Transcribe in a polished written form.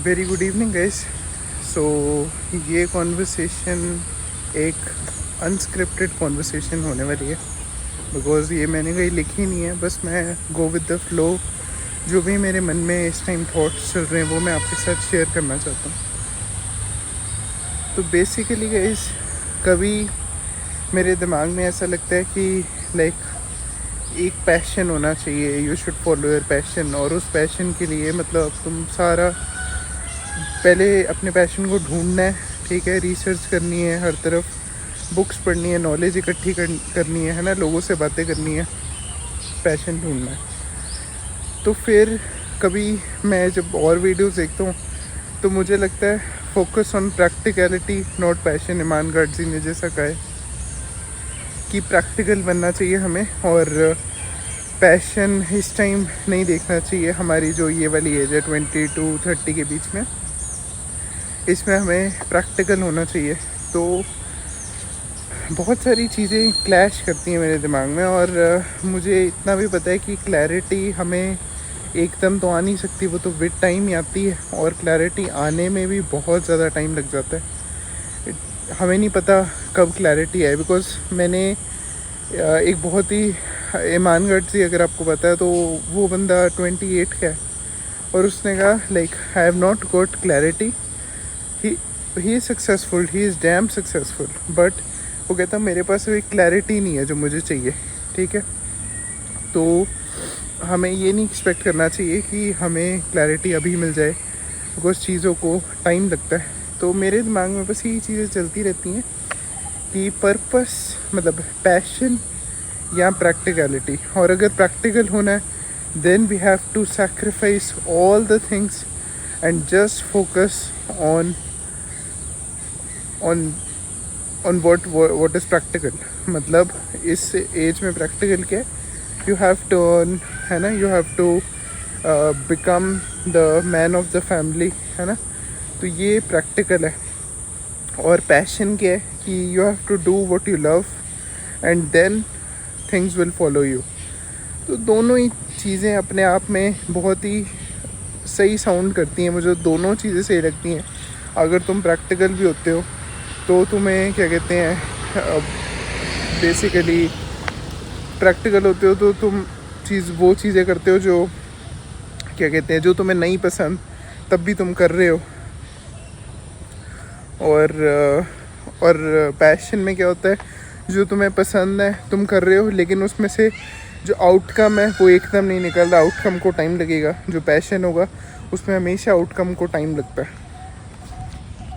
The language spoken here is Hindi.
Very good evening guys. So ये कॉन्वर्सेशन एक अनस्क्रिप्टेड कॉन्वर्सेशन होने वाली है, बिकॉज़ ये मैंने कहीं लिखी नहीं है। बस मैं गो विद द फ्लो, जो भी मेरे मन में इस टाइम थॉट्स चल रहे हैं वो मैं आपके साथ शेयर करना चाहता हूँ। तो बेसिकली गाइस, कभी मेरे दिमाग में ऐसा लगता है कि लाइक एक पैशन होना चाहिए, you should follow your passion. और उस पैशन के लिए मतलब तुम सारा पहले अपने पैशन को ढूंढना है, ठीक है, रिसर्च करनी है, हर तरफ बुक्स पढ़नी है, नॉलेज इकट्ठी करनी है ना, लोगों से बातें करनी है, पैशन ढूंढना है। तो फिर कभी मैं जब और वीडियोस देखता हूँ तो मुझे लगता है focus on practicality not passion. Iman Gadzhi ने जैसा कहा है कि प्रैक्टिकल बनना चाहिए हमें, और पैशन इस टाइम नहीं देखना चाहिए। हमारी जो ये वाली एज है 20 to 30 के बीच में, इसमें हमें प्रैक्टिकल होना चाहिए। तो बहुत सारी चीज़ें क्लैश करती हैं मेरे दिमाग में, और मुझे इतना भी पता है कि क्लैरिटी हमें एकदम तो आ नहीं सकती, वो तो विद टाइम ही आती है, और क्लैरिटी आने में भी बहुत ज़्यादा टाइम लग जाता है। हमें नहीं पता कब क्लैरिटी आए, बिकॉज़ मैंने एक बहुत ही ईमान गाडजी, अगर आपको पता है तो वो बंदा 28 का है, और उसने कहा like I have not got clarity, he is successful, he is dam successful, but वो कहता मेरे पास कोई क्लैरिटी नहीं है जो मुझे चाहिए, ठीक है। तो हमें ये नहीं एक्सपेक्ट करना चाहिए कि हमें क्लैरिटी अभी मिल जाए, बिकॉज चीज़ों को टाइम लगता है। तो मेरे दिमाग में बस यही चीज़ें चलती रहती हैं कि पर्पस मतलब पैशन या प्रैक्टिकलिटी। और अगर प्रैक्टिकल होना है then we have to sacrifice all the things and just focus on what is practical। मतलब इस एज में प्रैक्टिकल क्या है, यू हैव टू अर्न, है ना, you have to become the man of the family, है ना। तो ये प्रैक्टिकल है। और पैशन क्या है कि you have to do what you love and then things will follow you. तो दोनों ही चीज़ें अपने आप में बहुत ही सही साउंड करती हैं, मुझे दोनों चीज़ें सही लगती हैं। अगर तुम प्रैक्टिकल भी होते हो तो तुम्हें क्या कहते हैं, बेसिकली प्रैक्टिकल होते हो तो तुम वो चीज़ें करते हो जो क्या कहते हैं, जो तुम्हें नहीं पसंद तब भी तुम कर रहे हो। और पैशन में क्या होता है, जो तुम्हें पसंद है तुम कर रहे हो, लेकिन उसमें से जो आउटकम है वो एकदम नहीं निकल रहा, आउटकम को टाइम लगेगा। जो पैशन होगा उसमें हमेशा आउटकम को टाइम लगता है।